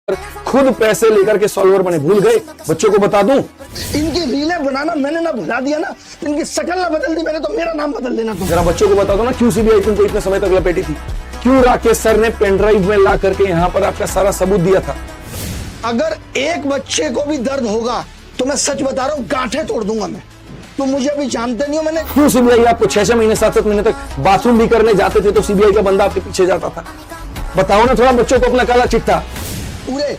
खुद पैसे लेकर के सॉल्वर बने, भूल गए। बच्चों को बता दूं, इनकी रीलें बनाना मैंने ना भुला दिया ना, इनकी शक्ल ना बदल दी मैंने तो मेरा नाम बदल देना तुम। जरा बच्चों को बता दो ना, क्यों सीबीआई तुमको इतने समय तक लपेटी थी? क्यों राकेश सर ने पेनड्राइव में ला करके यहाँ पर आपका सारा सबूत दिया था? अगर एक बच्चे को भी दर्द होगा तो मैं सच बता रहा हूँ, गांठें तोड़ दूंगा मैं। तो मुझे अभी जानते नहीं हो मैंने। क्यों सीबीआई आपको 6-6 महीने 7-7 महीने तक बाथरूम भी करने जाते थे तो सीबीआई का बंदा आपके पीछे जाता था? बताओ ना थोड़ा बच्चों को अपना काला चिट्ठा। पूरे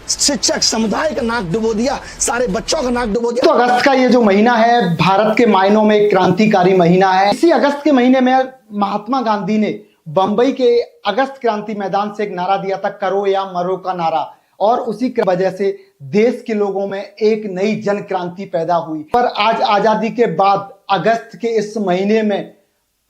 शिक्षक समुदाय का नाक डुबो दिया, सारे बच्चों का नाक डुबो दिया। तो अगस्त का ये जो महीना है भारत के मायनों में एक क्रांतिकारी महीना है। इसी अगस्त के महीने में महात्मा गांधी ने बंबई के अगस्त क्रांति मैदान से एक नारा दिया था, करो या मरो का नारा, और उसी की वजह से देश के लोगों में एक नई जन क्रांति पैदा हुई। पर आज आजादी के बाद अगस्त के इस महीने में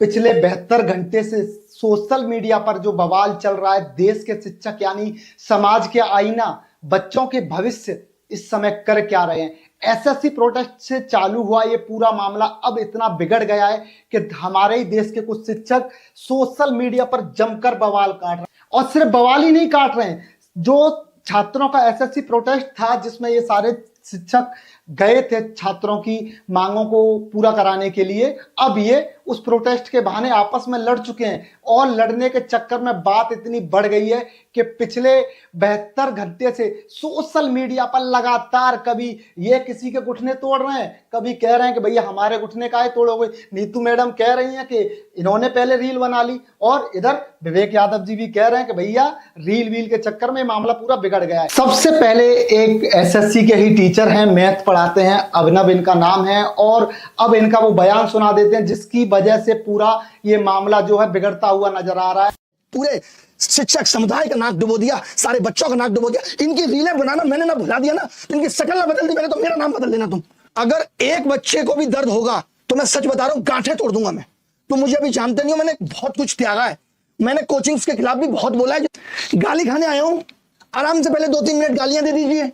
पिछले 72 घंटे से सोशल मीडिया पर जो बवाल चल रहा है, देश के शिक्षक यानी समाज के आईना बच्चों के भविष्य इस समय कर क्या रहे हैं। एसएससी प्रोटेस्ट से चालू हुआ ये पूरा मामला अब इतना बिगड़ गया है कि हमारे ही देश के कुछ शिक्षक सोशल मीडिया पर जमकर बवाल काट रहे हैं। और सिर्फ बवाल ही नहीं काट रहे हैं, जो छात्रों का एसएससी प्रोटेस्ट था जिसमें ये सारे शिक्षक गए थे छात्रों की मांगों को पूरा कराने के लिए, अब ये उस प्रोटेस्ट के बहाने आपस में लड़ चुके हैं। और लड़ने के चक्कर में बात इतनी बढ़ गई है कि पिछले 72 घंटे से सोशल मीडिया पर लगातार कभी ये किसी के घुटने तोड़ रहे हैं, कभी कह रहे हैं कि भैया हमारे घुटने काहे तोड़ोगे। नीतू मैडम कह रही हैं कि इन्होंने पहले रील बना ली, और इधर विवेक यादव जी भी कह रहे हैं कि भैया रील वील के चक्कर में मामला पूरा बिगड़ गया है। सबसे पहले एक एसएससी के ही टीचर हैं, मैथ पढ़ाते हैं, अभिनव इनका नाम है, और अब इनका वो बयान सुना देते हैं जिसकी वजह से पूरा ये मामला जो है बिगड़ता हुआ नजर आ रहा है। पूरे शिक्षक समुदाय का नाक डुबो दिया, सारे बच्चों का नाक डुबो दिया। इनकी रीलें बनाना मैंने ना भुला दिया ना, इनकी शक्ल ना बदल दी मैंने तो मेरा नाम बदल देना तुम। अगर एक बच्चे को भी दर्द होगा तो मैं सच बता रहा हूँ, गांठें तोड़ दूंगा मैं। तो मुझे अभी जानते नहीं हो, मैंने बहुत कुछ त्यागा है। मैंने कोचिंग्स के खिलाफ भी बहुत बोला है। गाली खाने आया हूं, आराम से पहले 2-3 मिनट गालियां दे दीजिए।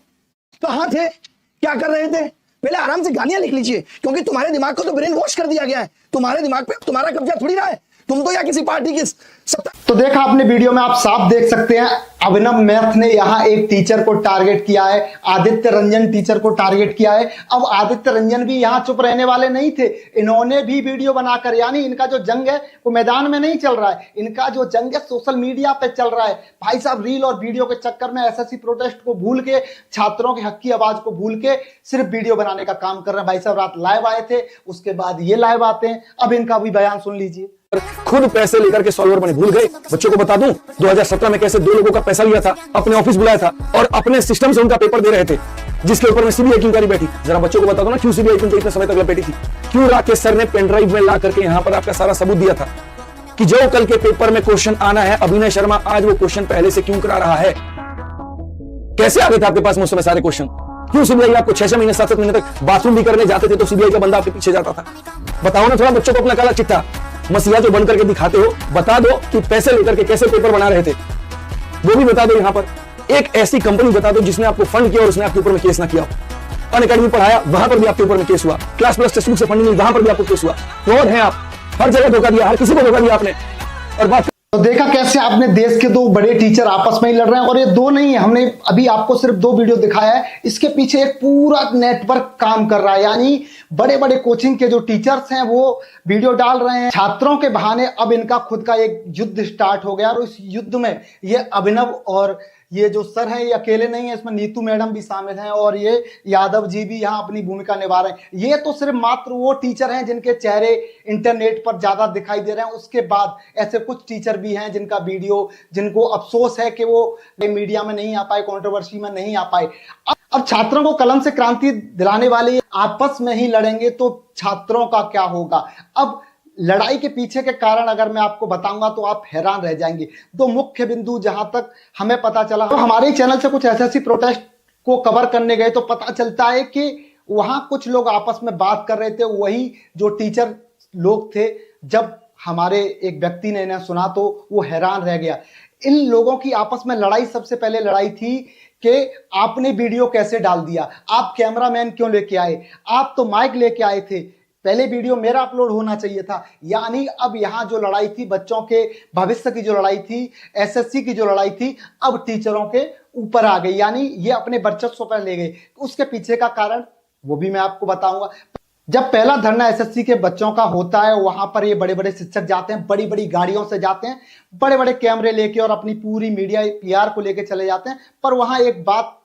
कहां थे, क्या कर रहे थे, पहले आराम से गालियां लिख लीजिए, क्योंकि तुम्हारे दिमाग को तो ब्रेन वॉश कर दिया गया है। तुम्हारे दिमाग पे तुम्हारा कब्जा थोड़ी रहा है, तुम तो या किसी पार्टी की सत्ता। तो देखा आपने वीडियो में, आप साफ देख सकते हैं अभिनव मैथ ने यहाँ एक टीचर को टारगेट किया है, आदित्य रंजन टीचर को टारगेट किया है। अब आदित्य रंजन भी यहाँ चुप रहने वाले नहीं थे, इन्होंने भी वीडियो बनाकर, यानी इनका जो जंग है वो मैदान में नहीं चल रहा है, इनका जो जंग है सोशल मीडिया पे चल रहा है। भाई साहब रील और वीडियो के चक्कर में एसएससी प्रोटेस्ट को भूल के, छात्रों के हक की आवाज को भूल के सिर्फ वीडियो बनाने का काम कर रहे हैं। भाई साहब रात लाइव आए थे, उसके बाद ये लाइव आते हैं। अब इनका भी बयान सुन लीजिए। खुद पैसे लेकर के सॉल्वर बने, भूल गए। बच्चों को बता दूं, 2017 में कैसे 2 लोगों का पैसा लिया था, अपने ऑफिस बुलाया था और अपने सिस्टम से उनका पेपर दे रहे थे, जिसके ऊपर में सीबीआई की इंक्वायरी बैठी। जरा बच्चों को बता दो ना, क्यों सीबीआई तुमको इतने समय तक लपेटी थी? क्यों राकेश सर ने पेनड्राइव में ला करके यहाँ पर आपका सारा सबूत दिया था कि जो कल के पेपर में क्वेश्चन आना है, अभिनय शर्मा आज वो क्वेश्चन पहले से क्यों करा रहा है? कैसे आ गए थे आपके पास उस समय सारे क्वेश्चन? क्यों सीबीआई आपको 6-6 महीने 7-7 महीने तक बाथरूम भी करने जाते थे तो सीबीआई का बंदा आपके पीछे जाता था? बताओ ना थोड़ा बच्चों को अपना काला चिट्ठा। मसीहा जो बन करके दिखाते हो, बता दो कि पैसे लेकर के कैसे पेपर बना रहे थे, वो भी बता दो। यहाँ पर एक ऐसी कंपनी बता दो जिसने आपको फंड किया और उसने आपके ऊपर में केस ना किया हो। अनअकैडमी पढ़ाया, वहां पर भी आपके ऊपर में केस हुआ। क्लास प्लस टेक्स्ट बुक से फंडिंग, वहां पर भी आपको केस हुआ। फ्रॉड है आप, हर जगह धोखा दिया, हर किसी को धोखा दिया आपने। और बात तो देखा कैसे आपने देश के 2 बड़े टीचर आपस में ही लड़ रहे हैं, और ये 2 नहीं है, हमने अभी आपको सिर्फ 2 वीडियो दिखाया है, इसके पीछे एक पूरा नेटवर्क काम कर रहा है। यानी बड़े बड़े कोचिंग के जो टीचर्स हैं वो वीडियो डाल रहे हैं छात्रों के बहाने। अब इनका खुद का एक युद्ध स्टार्ट हो गया, और इस युद्ध में ये अभिनव और ये जो सर हैं ये अकेले नहीं है, इसमें नीतू मैडम भी शामिल हैं, और ये यादव जी भी यहाँ अपनी भूमिका निभा रहे हैं। ये तो सिर्फ मात्र वो टीचर हैं जिनके चेहरे इंटरनेट पर ज्यादा दिखाई दे रहे हैं। उसके बाद ऐसे कुछ टीचर भी हैं जिनका वीडियो, जिनको अफसोस है कि वो मीडिया में नहीं आ पाए, कंट्रोवर्सी में नहीं आ पाए। अब छात्रों को कलम से क्रांति दिलाने वाले आपस में ही लड़ेंगे तो छात्रों का क्या होगा? अब लड़ाई के पीछे के कारण अगर मैं आपको बताऊंगा तो आप हैरान रह जाएंगे। 2 मुख्य बिंदु जहां तक हमें पता चला, तो हमारे चैनल से कुछ एसएससी प्रोटेस्ट को कवर करने गए तो पता चलता है कि वहां कुछ लोग आपस में बात कर रहे थे, वही जो टीचर लोग थे। जब हमारे एक व्यक्ति ने इन्हें सुना तो वो हैरान रह गया। इन लोगों की आपस में लड़ाई सबसे पहले लड़ाई थी कि आपने वीडियो कैसे डाल दिया, आप कैमरामैन क्यों लेके आए, आप तो माइक लेके आए थे, पहले वीडियो मेरा अपलोड होना चाहिए था। यानी अब यहाँ जो लड़ाई थी, बच्चों के भविष्य की जो लड़ाई थी, एसएससी की जो लड़ाई थी, अब टीचरों के ऊपर आ गई, यानी ये अपने वर्चस्व पर ले गई। उसके पीछे का कारण वो भी मैं आपको बताऊंगा। जब पहला धरना एसएससी के बच्चों का होता है, वहां पर ये बड़े बड़े शिक्षक जाते हैं, बड़ी बड़ी गाड़ियों से जाते हैं, बड़े बड़े कैमरे लेके और अपनी पूरी मीडिया पीआर को लेके चले जाते हैं। पर वहां एक बात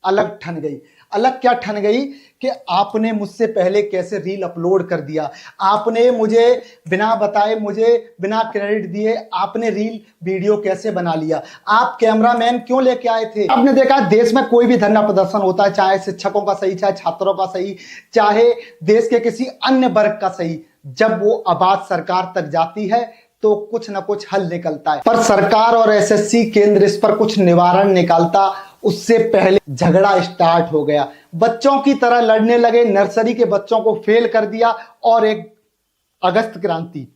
अलग ठन गई। अलग क्या ठन गई कि आपने मुझसे पहले कैसे रील अपलोड कर दिया, आपने मुझे बिना बताए, मुझे बिना क्रेडिट दिए आपने रील वीडियो कैसे बना लिया, आप कैमरामैन क्यों लेके आए थे। आपने देखा देश में कोई भी धरना प्रदर्शन होता है, चाहे शिक्षकों का सही, चाहे छात्रों का सही, चाहे देश के किसी अन्य वर्ग का सही, जब वो आवाज सरकार तक जाती है तो कुछ ना कुछ हल निकलता है। पर सरकार और एसएससी केंद्र इस पर कुछ निवारण निकालता उससे पहले झगड़ा स्टार्ट हो गया। बच्चों की तरह लड़ने लगे, नर्सरी के बच्चों को फेल कर दिया। और एक अगस्त क्रांति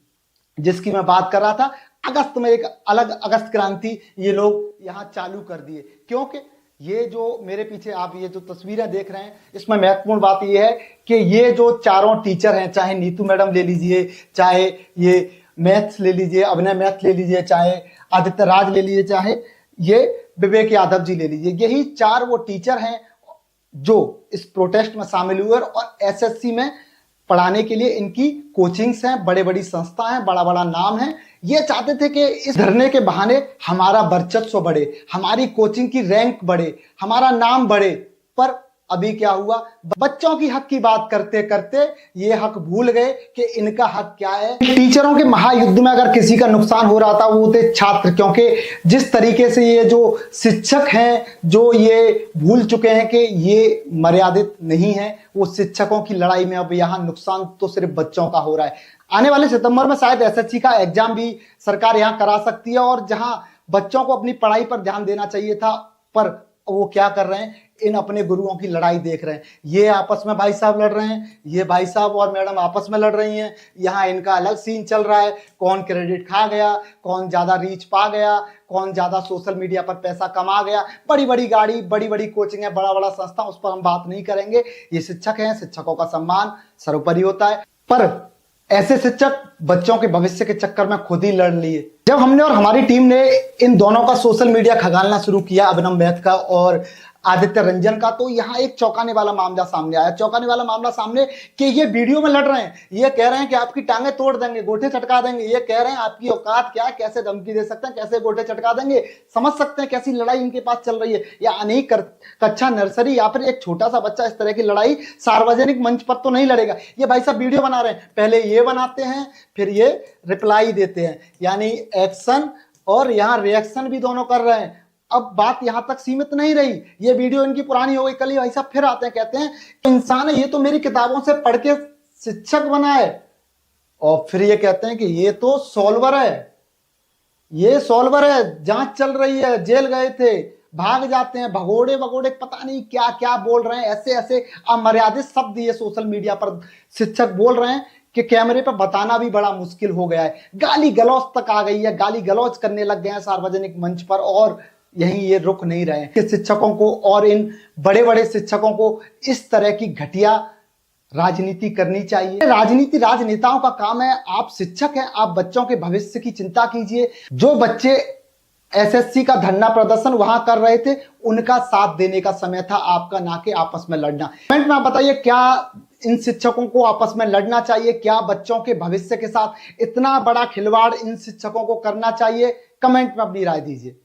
जिसकी मैं बात कर रहा था, अगस्त में एक अलग अगस्त क्रांति ये लोग यहां चालू कर दिए। क्योंकि ये जो मेरे पीछे आप ये जो तस्वीरें देख रहे हैं, इसमें महत्वपूर्ण बात ये है कि ये जो चारों टीचर हैं, चाहे नीतू मैडम ले लीजिए, चाहे ये मैथ्स ले लीजिए, अभिनय मैथ ले लीजिए, चाहे आदित्य राज ले लीजिए, चाहे ये विवेक यादव जी ले लीजिए, यही चार वो टीचर हैं जो इस प्रोटेस्ट में शामिल हुए और एसएससी में पढ़ाने के लिए इनकी कोचिंग्स हैं, बड़े बड़ी संस्था हैं, बड़ा बड़ा नाम है। ये चाहते थे कि इस धरने के बहाने हमारा वर्चस्व बढ़े, हमारी कोचिंग की रैंक बढ़े, हमारा नाम बढ़े। पर अभी क्या हुआ, बच्चों की हक की बात करते करते ये हक भूल गए कि इनका हक क्या है। टीचरों के महायुद्ध में अगर किसी का नुकसान हो रहा था वो थे छात्र, क्योंकि जिस तरीके से ये जो शिक्षक हैं जो ये भूल चुके हैं कि ये मर्यादित नहीं है, वो शिक्षकों की लड़ाई में अब यहाँ नुकसान तो सिर्फ बच्चों का हो रहा है। आने वाले सितंबर में शायद एसएससी का एग्जाम भी सरकार यहाँ करा सकती है, और जहां बच्चों को अपनी पढ़ाई पर ध्यान देना चाहिए था, पर वो क्या कर रहे हैं, इन अपने गुरुओं की लड़ाई देख रहे हैं। ये आपस में भाई साहब लड़ रहे हैं, ये भाई साहब और मैडम आपस में लड़ रही हैं, यहाँ इनका अलग सीन चल रहा है। कौन क्रेडिट खा गया, कौन ज्यादा रीच पा गया, कौन ज्यादा सोशल मीडिया पर पैसा कमा गया। बड़ी बड़ी गाड़ी, बड़ी बड़ी कोचिंग है, बड़ा बड़ा संस्था, उस पर हम बात नहीं करेंगे। ये शिक्षक हैं, शिक्षकों का सम्मान सर्वोपरि होता है। पर ऐसे शिक्षक बच्चों के भविष्य के चक्कर में खुद ही लड़ लिए। जब हमने और हमारी टीम ने इन दोनों का सोशल मीडिया खंगालना शुरू किया, अभिनव मैथ का और आदित्य रंजन का, तो यहाँ एक चौंकाने वाला मामला सामने आया। चौंकाने वाला मामला सामने कि ये वीडियो में लड़ रहे हैं, ये कह रहे हैं कि आपकी टांगे तोड़ देंगे, गोटे चटका देंगे, ये कह रहे हैं आपकी औकात क्या है, कैसे धमकी दे सकते हैं, कैसे गोटे चटका देंगे। समझ सकते हैं कैसी लड़ाई इनके पास चल रही है। या अनेक कक्षा नर्सरी या फिर एक छोटा सा बच्चा इस तरह की लड़ाई सार्वजनिक मंच पर तो नहीं लड़ेगा। ये भाई साहब वीडियो बना रहे हैं, पहले ये बनाते हैं फिर ये रिप्लाई देते हैं, यानी एक्शन और यहाँ रिएक्शन भी दोनों कर रहे हैं। अब बात यहां तक सीमित नहीं रही, ये वीडियो इनकी पुरानी हो गई। कल ही भाई साहब फिर आते हैं, कहते हैं इंसान है ये तो मेरी किताबों से पढ़ के शिक्षक बना है, और फिर ये कहते हैं कि ये तो सॉल्वर है, ये सॉल्वर है, जांच चल रही है, जेल गए थे, भाग जाते हैं, भगोड़े भगोड़े पता नहीं क्या क्या बोल रहे हैं। ऐसे ऐसे अमर्यादित शब्द ये सोशल मीडिया पर शिक्षक बोल रहे हैं कि कैमरे पर बताना भी बड़ा मुश्किल हो गया है। गाली गलौज तक आ गई है, गाली गलौज करने लग गए हैं सार्वजनिक मंच पर, और यहीं ये रुक नहीं रहे कि शिक्षकों को और इन बड़े बड़े शिक्षकों को इस तरह की घटिया राजनीति करनी चाहिए। राजनीति राजनेताओं का काम है। आप शिक्षक हैं, आप बच्चों के भविष्य की चिंता कीजिए। जो बच्चे एसएससी का धरना प्रदर्शन वहां कर रहे थे, उनका साथ देने का समय था आपका, ना कि आपस में लड़ना। कमेंट में आप बताइए, क्या इन शिक्षकों को आपस में लड़ना चाहिए? क्या बच्चों के भविष्य के साथ इतना बड़ा खिलवाड़ इन शिक्षकों को करना चाहिए? कमेंट में अपनी राय दीजिए।